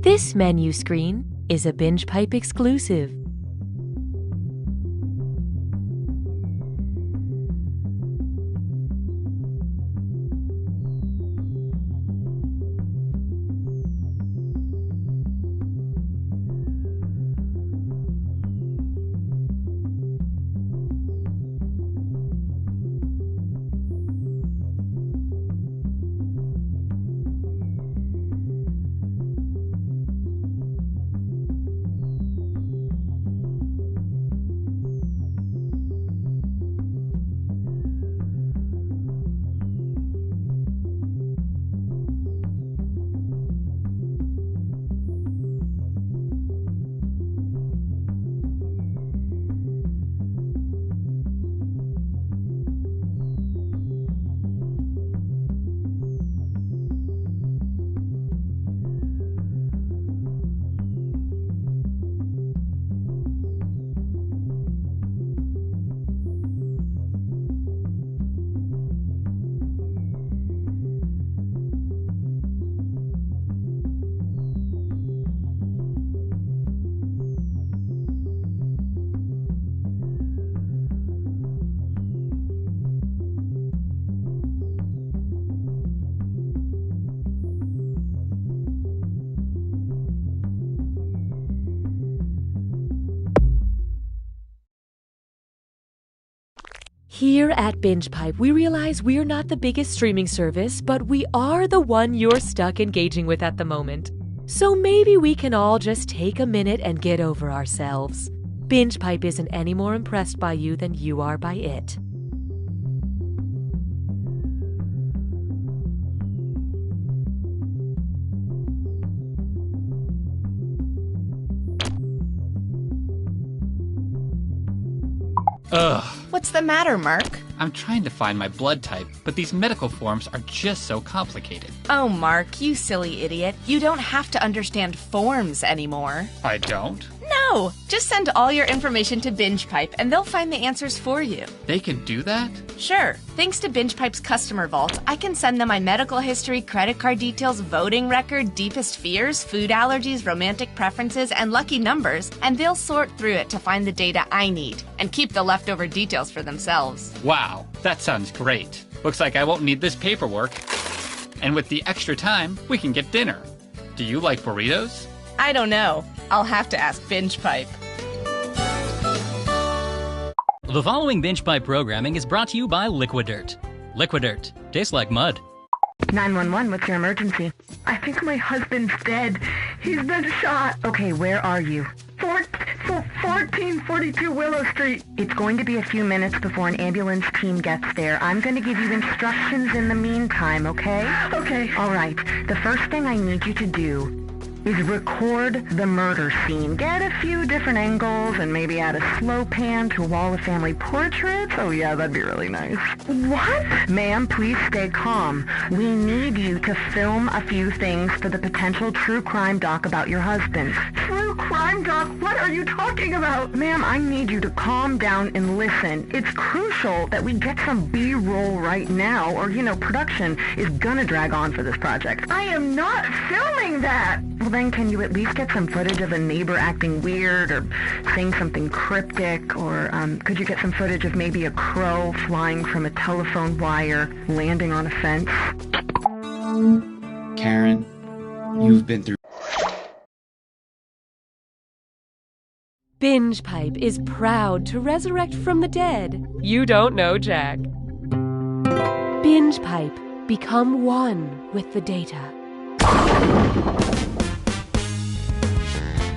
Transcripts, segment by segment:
This menu screen is a Binge Pipe exclusive. Here at Binge Pipe, we realize we're not the biggest streaming service, but we are the one you're stuck engaging with at the moment. So maybe we can all just take a minute and get over ourselves. Binge Pipe isn't any more impressed by you than you are by it. Ugh. What's the matter, Mark? I'm trying to find my blood type, but these medical forms are just so complicated. Oh, Mark, you silly idiot. You don't have to understand forms anymore. I don't? No! Just send all your information to Binge Pipe and they'll find the answers for you. They can do that? Sure. Thanks to Binge Pipe's customer vault, I can send them my medical history, credit card details, voting record, deepest fears, food allergies, romantic preferences, and lucky numbers, and they'll sort through it to find the data I need and keep the leftover details for themselves. Wow, that sounds great. Looks like I won't need this paperwork. And with the extra time, we can get dinner. Do you like burritos? I don't know. I'll have to ask Binge Pipe. The following Binge Pipe programming is brought to you by Liquidirt. Liquidirt. Tastes like mud. 911, what's your emergency? I think my husband's dead. He's been shot. Okay, where are you? 1442 Willow Street. It's going to be a few minutes before an ambulance team gets there. I'm going to give you instructions in the meantime, okay? Okay. All right. The first thing I need you to do is record the murder scene. Get a few different angles and maybe add a slow pan to a wall of family portraits. Oh yeah, that'd be really nice. What? Ma'am, please stay calm. We need you to film a few things for the potential true crime doc about your husband. True crime doc? What are you talking about? Ma'am, I need you to calm down and listen. It's crucial that we get some B-roll right now or, production is gonna drag on for this project. I am not filming that! Well, then can you at least get some footage of a neighbor acting weird or saying something cryptic? Or could you get some footage of maybe a crow flying from a telephone wire, landing on a fence? Karen, you've been through... Binge Pipe is proud to resurrect from the dead. You don't know, Jack. Binge Pipe. Become one with the data.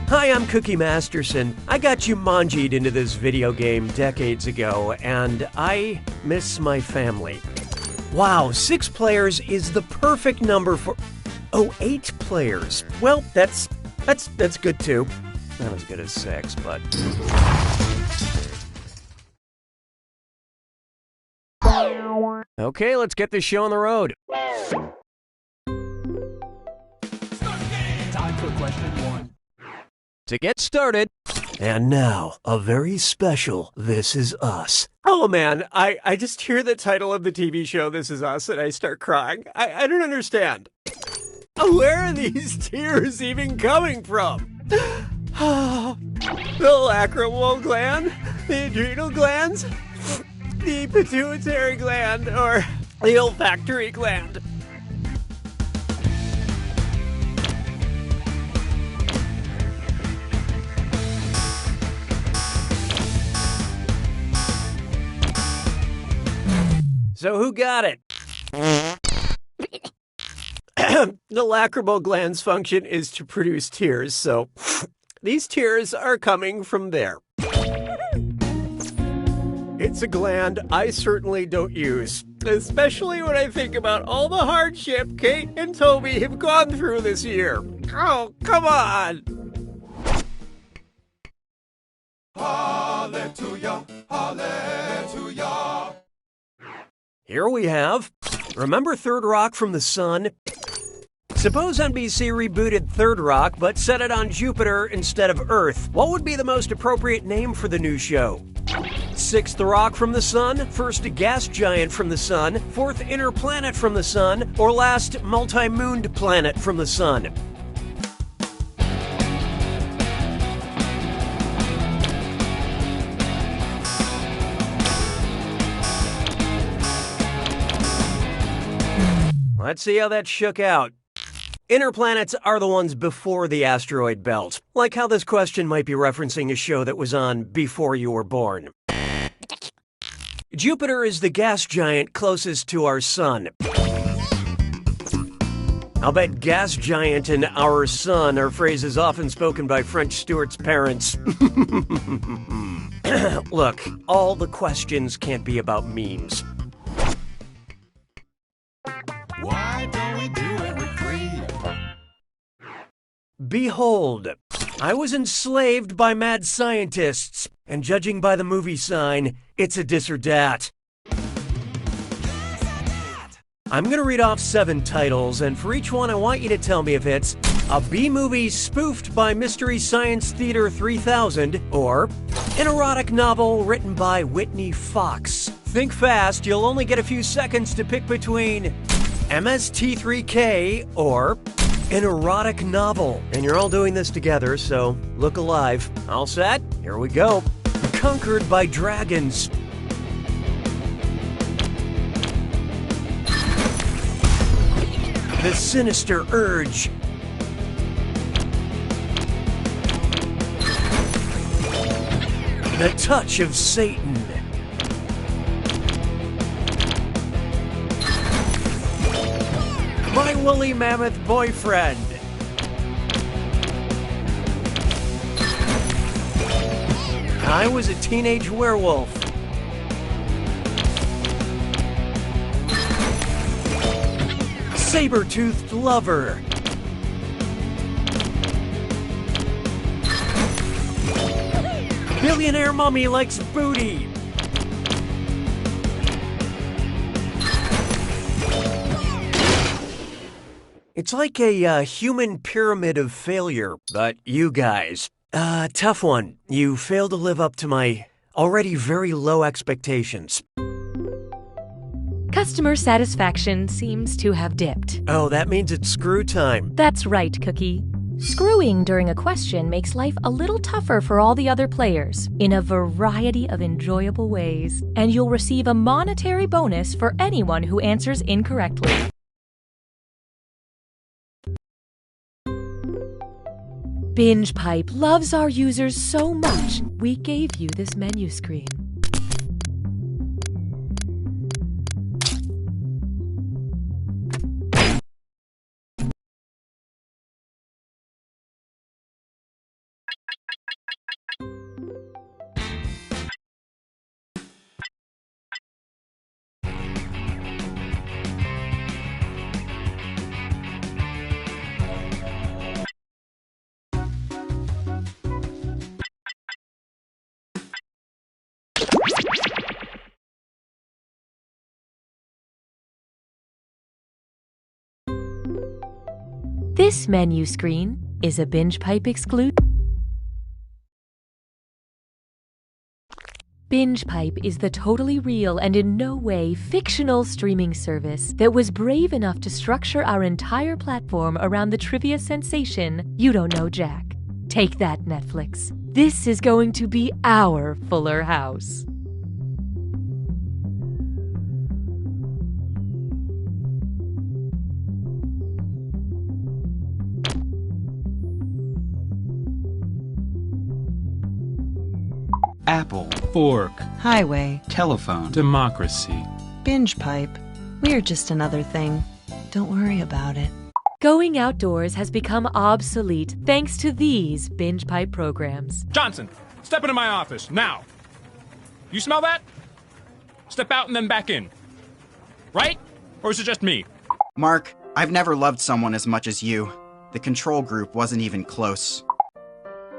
Hi, I'm Cookie Masterson. I got Jumanji'd into this video game decades ago, and I miss my family. Wow, 6 players is the perfect number for... Oh, 8 players. Well, that's good too. Not as good as 6, but... Okay, let's get this show on the road. Time for question 1. To get started, and now, a very special This Is Us. Oh man, I just hear the title of the TV show This Is Us and I start crying. I don't understand. Where are these tears even coming from? The lacrimal gland, the adrenal glands, the pituitary gland, or the olfactory gland. So who got it? The lacrimal gland's function is to produce tears, so these tears are coming from there. It's a gland I certainly don't use, especially when I think about all the hardship Kate and Toby have gone through this year. Oh, come on! Hallelujah, hallelujah. Here we have, remember Third Rock from the Sun? Suppose NBC rebooted Third Rock, but set it on Jupiter instead of Earth. What would be the most appropriate name for the new show? Sixth rock from the sun, first gas giant from the sun, fourth inner planet from the sun, or last multi-mooned planet from the sun? Let's see how that shook out. Inner planets are the ones before the asteroid belt, like how this question might be referencing a show that was on before you were born. Jupiter is the gas giant closest to our sun. I'll bet gas giant and our sun are phrases often spoken by French Stewart's parents. Look, all the questions can't be about memes. Why don't we do it with cream? Behold, I was enslaved by mad scientists, and judging by the movie sign, it's a dis or dat. I'm gonna read off 7 titles, and for each one I want you to tell me if it's a B-movie spoofed by Mystery Science Theater 3000, or an erotic novel written by Whitney Fox. Think fast, you'll only get a few seconds to pick between MST3K or an erotic novel. And you're all doing this together, so look alive. All set? Here we go. Conquered by Dragons. The Sinister Urge. The Touch of Satan. My Woolly Mammoth Boyfriend. I Was a Teenage Werewolf. Saber-toothed Lover. Billionaire Mummy Likes Booty. It's like a human pyramid of failure, but you guys. Tough one. You failed to live up to my already very low expectations. Customer satisfaction seems to have dipped. Oh, that means it's screw time. That's right, Cookie. Screwing during a question makes life a little tougher for all the other players in a variety of enjoyable ways, and you'll receive a monetary bonus for anyone who answers incorrectly. Binge Pipe loves our users so much, we gave you this menu screen. This menu screen is a Binge Pipe exclusive. Binge Pipe is the totally real and in no way fictional streaming service that was brave enough to structure our entire platform around the trivia sensation You Don't Know Jack. Take that, Netflix. This is going to be our Fuller House. Apple, Fork, Highway, telephone, democracy. binge pipe. We're just another thing. Don't worry about it. Going outdoors has become obsolete thanks to these Binge Pipe programs. Johnson, step into my office, now. You smell that? Step out and then back in. Right? Or is it just me? Mark, I've never loved someone as much as you. The control group wasn't even close.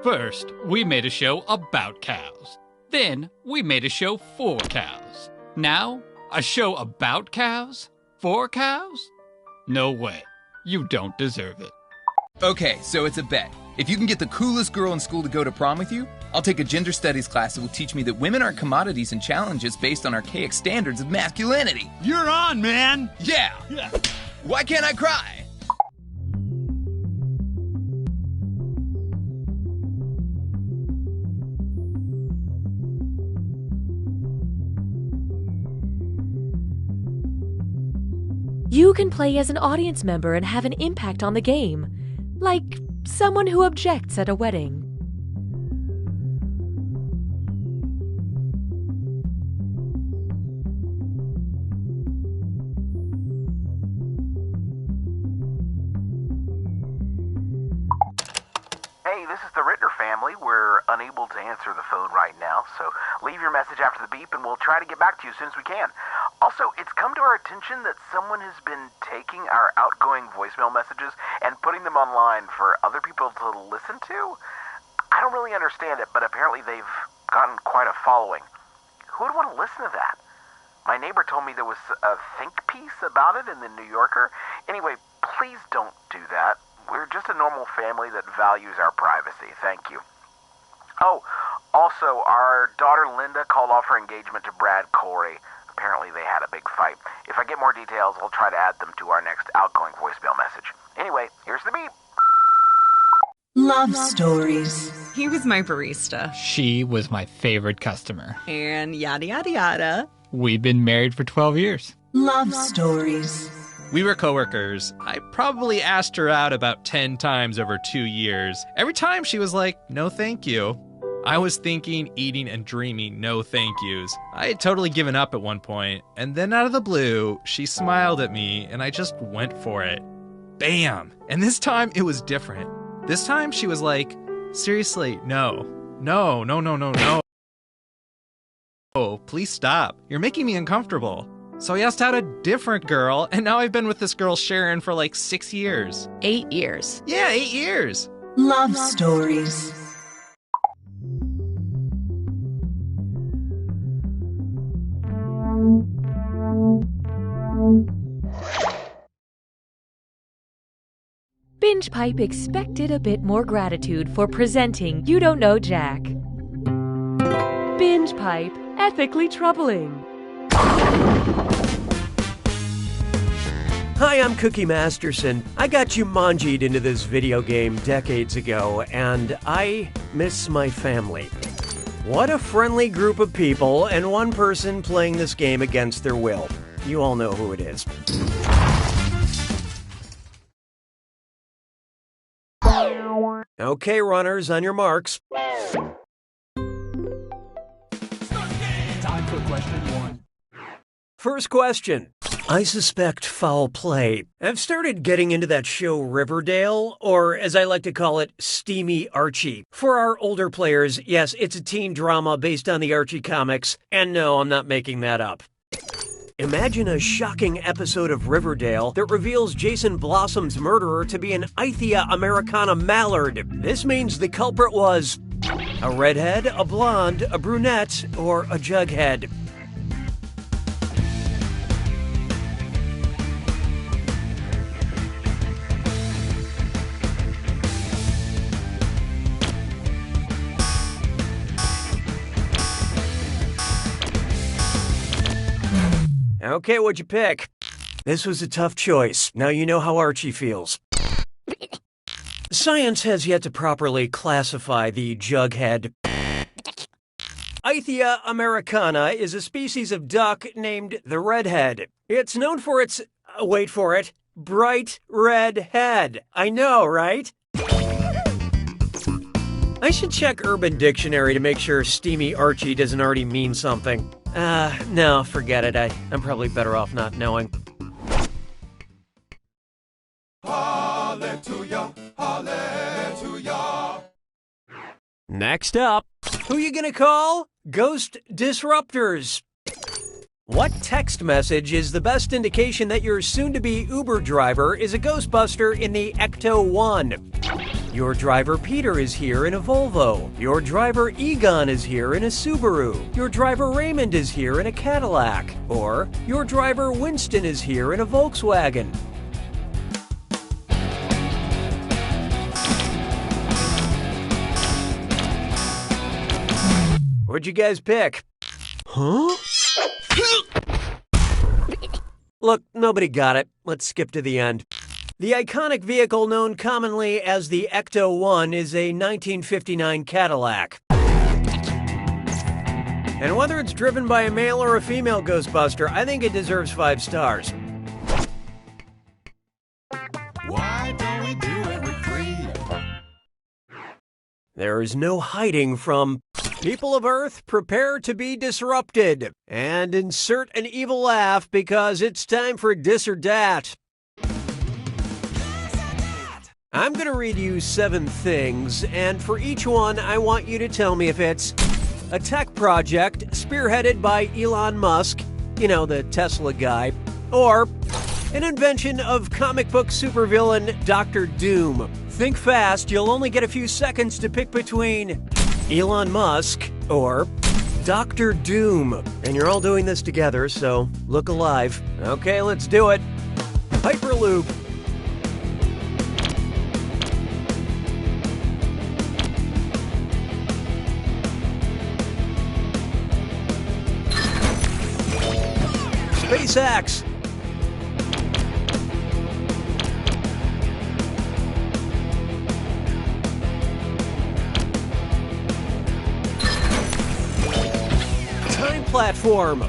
First, we made a show about cows. Then, we made a show for cows. Now, a show about cows? For cows? No way. You don't deserve it. Okay, so it's a bet. If you can get the coolest girl in school to go to prom with you, I'll take a gender studies class that will teach me that women aren't commodities and challenges based on archaic standards of masculinity. You're on, man! Yeah! Why can't I cry? You can play as an audience member and have an impact on the game, like someone who objects at a wedding. Hey, this is the Rittner family. We're unable to answer the phone right now, so leave your message after the beep and we'll try to get back to you as soon as we can. Also, it's come to our attention that someone has been taking our outgoing voicemail messages and putting them online for other people to listen to. I don't really understand it, but apparently they've gotten quite a following. Who would want to listen to that? My neighbor told me there was a think piece about it in the New Yorker. Anyway, please don't do that. We're just a normal family that values our privacy. Thank you. Oh, also, our daughter Linda called off her engagement to Brad Corey. Apparently they had a big fight. If I get more details, I'll try to add them to our next outgoing voicemail message. Anyway, here's the beep. Love stories. He was my barista. She was my favorite customer. And yada yada yada. We've been married for 12 years. Love stories. We were coworkers. I probably asked her out about 10 times over 2 years. Every time she was like, no thank you. I was thinking, eating, and dreaming no thank yous. I had totally given up at one point, and then out of the blue, she smiled at me, and I just went for it. Bam! And this time, it was different. This time, she was like, seriously, no. No, no, no, no, no. Oh, please stop. You're making me uncomfortable. So I asked out a different girl, and now I've been with this girl, Sharon, for like 6 years. 8 years. Yeah, 8 years. Love stories. Binge Pipe expected a bit more gratitude for presenting You Don't Know Jack. Binge Pipe, ethically troubling. Hi, I'm Cookie Masterson. I got you manjied into this video game decades ago, and I miss my family. What a friendly group of people, and one person playing this game against their will. You all know who it is. Okay, runners, on your marks. Time for question 1. First question. I suspect foul play. I've started getting into that show Riverdale, or as I like to call it, Steamy Archie. For our older players, yes, it's a teen drama based on the Archie comics, and no, I'm not making that up. Imagine a shocking episode of Riverdale that reveals Jason Blossom's murderer to be an Ithia Americana mallard. This means the culprit was a redhead, a blonde, a brunette, or a jughead. Okay, what'd you pick? This was a tough choice. Now you know how Archie feels. Science has yet to properly classify the jughead. Ithia americana is a species of duck named the redhead. It's known for its, wait for it, bright red head. I know, right? I should check Urban Dictionary to make sure Steamy Archie doesn't already mean something. No, forget it. I'm probably better off not knowing. Hallelujah, hallelujah. Next up, who you gonna call? Ghost Disruptors. What text message is the best indication that your soon-to-be Uber driver is a Ghostbuster in the Ecto-1? Your driver Peter is here in a Volvo. Your driver Egon is here in a Subaru. Your driver Raymond is here in a Cadillac. Or your driver Winston is here in a Volkswagen. What'd you guys pick? Huh? Look, nobody got it. Let's skip to the end. The iconic vehicle known commonly as the Ecto-1 is a 1959 Cadillac. And whether it's driven by a male or a female Ghostbuster, I think it deserves 5 stars. Why don't we do it with Creed? There is no hiding from people of Earth, prepare to be disrupted. And insert an evil laugh because it's time for Dis or Dat. I'm going to read you 7 things, and for each one, I want you to tell me if it's a tech project spearheaded by Elon Musk, you know, the Tesla guy, or an invention of comic book supervillain Dr. Doom. Think fast, you'll only get a few seconds to pick between Elon Musk or Dr. Doom. And you're all doing this together, so look alive. Okay, let's do it. Hyperloop. SpaceX. Time platform.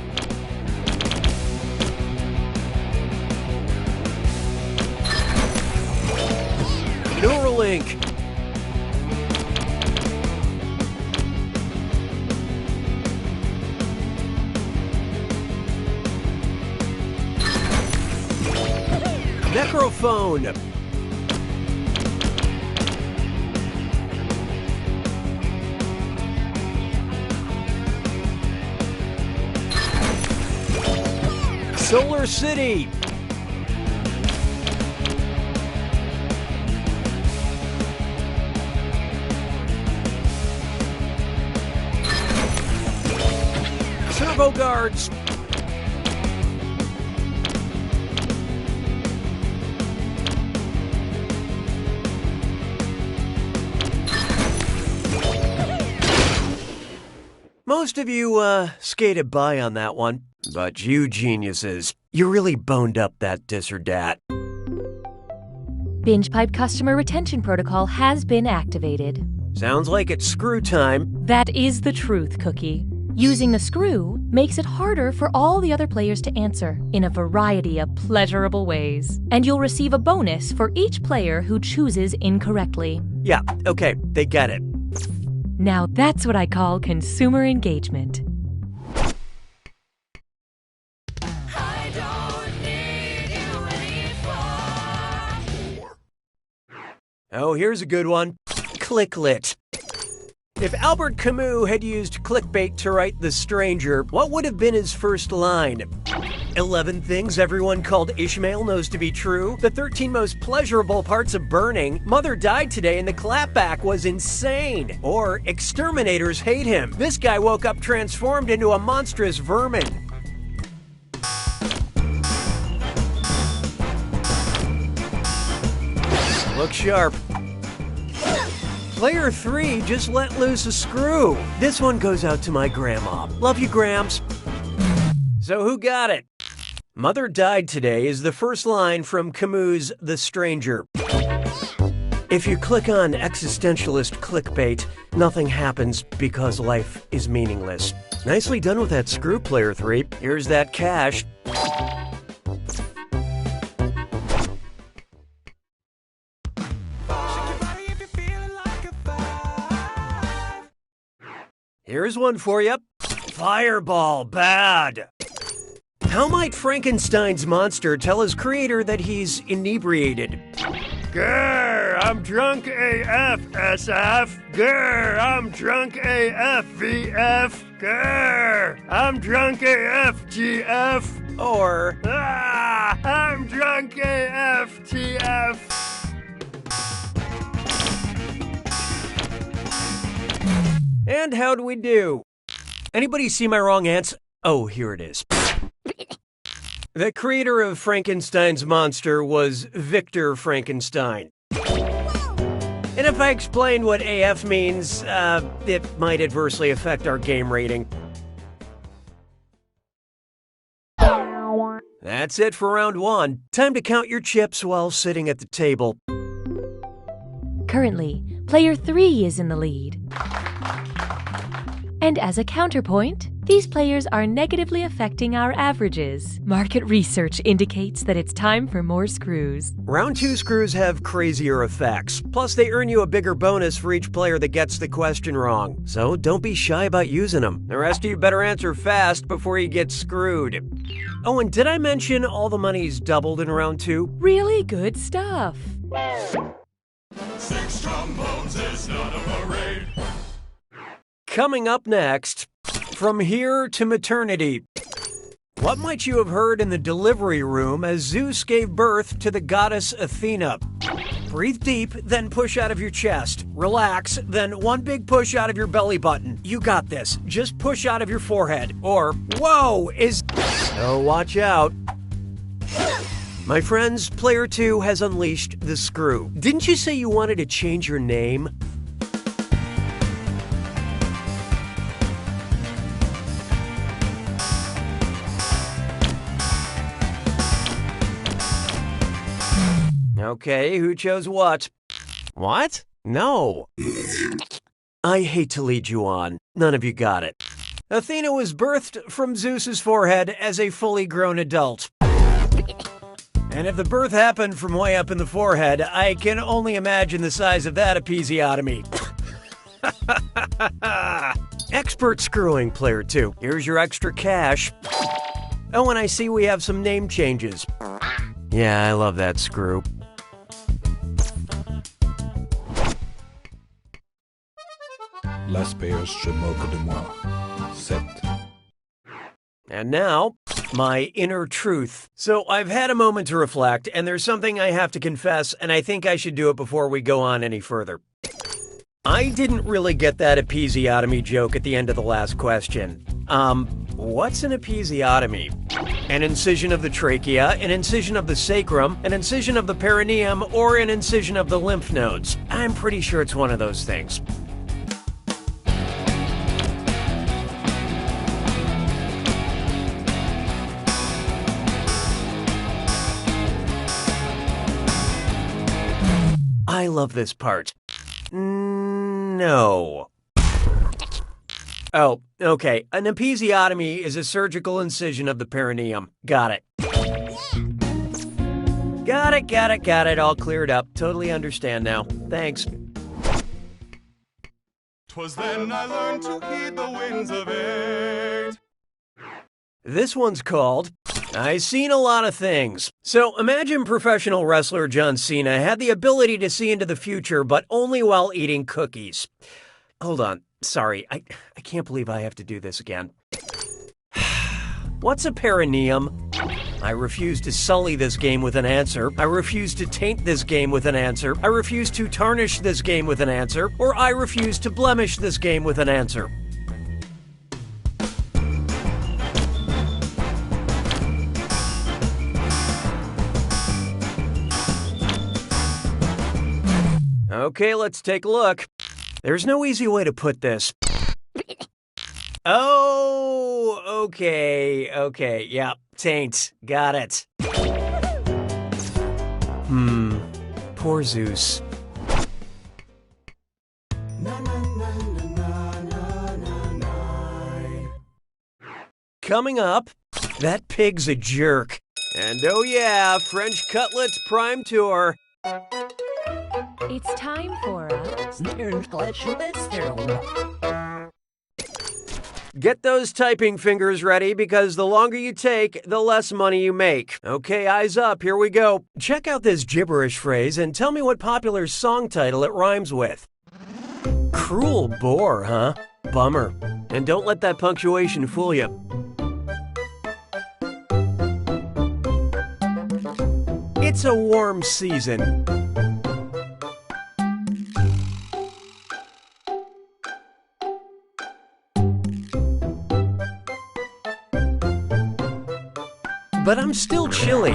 Neuralink. Necrophone. Solar City. Servo Guards. Most of you skated by on that one, but you geniuses, you really boned up that Dis or Dat. BingePipe customer retention protocol has been activated. Sounds like it's screw time. That is the truth, Cookie. Using the screw makes it harder for all the other players to answer in a variety of pleasurable ways. And you'll receive a bonus for each player who chooses incorrectly. Yeah, okay, they get it. Now that's what I call consumer engagement. Oh, here's a good one. Clicklit. If Albert Camus had used clickbait to write The Stranger, what would have been his first line? 11 things everyone called Ishmael knows to be true. The 13 most pleasurable parts of burning. Mother died today and the clapback was insane. Or exterminators hate him. This guy woke up transformed into a monstrous vermin. Look sharp. Player 3 just let loose a screw. This one goes out to my grandma. Love you, Grams. So who got it? Mother died today is the first line from Camus' The Stranger. If you click on existentialist clickbait, nothing happens because life is meaningless. Nicely done with that screw, Player 3. Here's that cash. Here's one for you. Fireball, bad. How might Frankenstein's monster tell his creator that he's inebriated? Grr, I'm drunk AF, SF. Grr, I'm drunk AF, VF. Grr, I'm drunk AF, GF. Or, I'm drunk AF, TF. And how do we do? Anybody see my wrong answer? Oh, here it is. The creator of Frankenstein's monster was Victor Frankenstein. And if I explain what AF means, it might adversely affect our game rating. That's it for round 1. Time to count your chips while sitting at the table. Currently, player 3 is in the lead. And as a counterpoint, these players are negatively affecting our averages. Market research indicates that it's time for more screws. Round 2 screws have crazier effects. Plus, they earn you a bigger bonus for each player that gets the question wrong. So don't be shy about using them. The rest of you better answer fast before you get screwed. Oh, and did I mention all the money's doubled in round 2? Really good stuff. 6 trombones is not a parade. Coming up next, from here to maternity. What might you have heard in the delivery room as Zeus gave birth to the goddess Athena? Breathe deep, then push out of your chest. Relax, then one big push out of your belly button. You got this. Just push out of your forehead. Or, whoa, Oh, watch out. My friends, player 2 has unleashed the screw. Didn't you say you wanted to change your name? Okay, who chose what? What? No. I hate to lead you on. None of you got it. Athena was birthed from Zeus's forehead as a fully grown adult. And if the birth happened from way up in the forehead, I can only imagine the size of that episiotomy. Expert screwing, player 2. Here's your extra cash. Oh, and I see we have some name changes. Yeah, I love that screw. Las payers se moquent de moi. Set. And now, my inner truth. So I've had a moment to reflect, and there's something I have to confess, and I think I should do it before we go on any further. I didn't really get that episiotomy joke at the end of the last question. What's an episiotomy? An incision of the trachea, an incision of the sacrum, an incision of the perineum, or an incision of the lymph nodes. I'm pretty sure it's one of those things. I love this part. No. Oh, okay. An episiotomy is a surgical incision of the perineum. Got it. Got it. All cleared up. Totally understand now. Thanks. 'Twas then I learned to heed the winds of age. This one's called I Seen a Lot of Things. So imagine professional wrestler John Cena had the ability to see into the future, but only while eating cookies. Hold on. Sorry, I can't believe I have to do this again. What's a perineum? I refuse to sully this game with an answer. I refuse to taint this game with an answer. I refuse to tarnish this game with an answer. Or I refuse to blemish this game with an answer. Okay, let's take a look. There's no easy way to put this. Oh, okay, yeah, taint, got it. Poor Zeus. Coming up, that pig's a jerk. And oh yeah, French Cutlets Prime Tour. It's time for Get those typing fingers ready because the longer you take, the less money you make. Okay, eyes up, here we go. Check out this gibberish phrase and tell me what popular song title it rhymes with. Cruel bore, huh? Bummer. And don't let that punctuation fool you. It's a warm season. But I'm still chilly.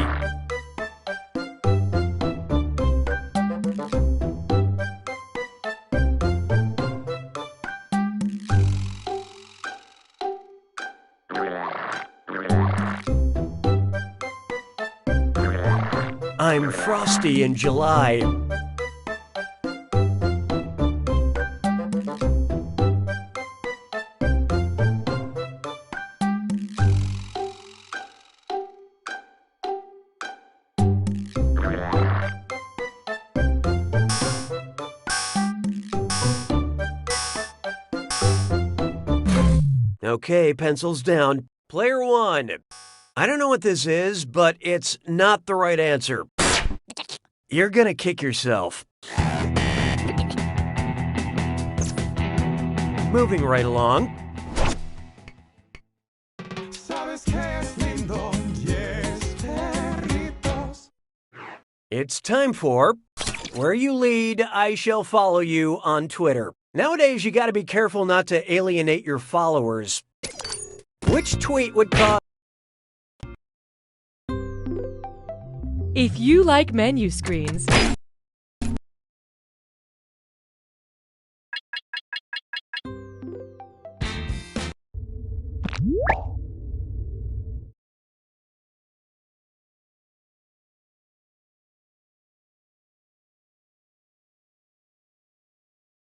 I'm frosty in July. Okay, pencils down. Player one. I don't know what this is, but it's not the right answer. You're gonna kick yourself. Moving right along. It's time for Where You Lead, I Shall Follow You on Twitter. Nowadays, you gotta be careful not to alienate your followers. Which tweet would cause... If you like menu screens,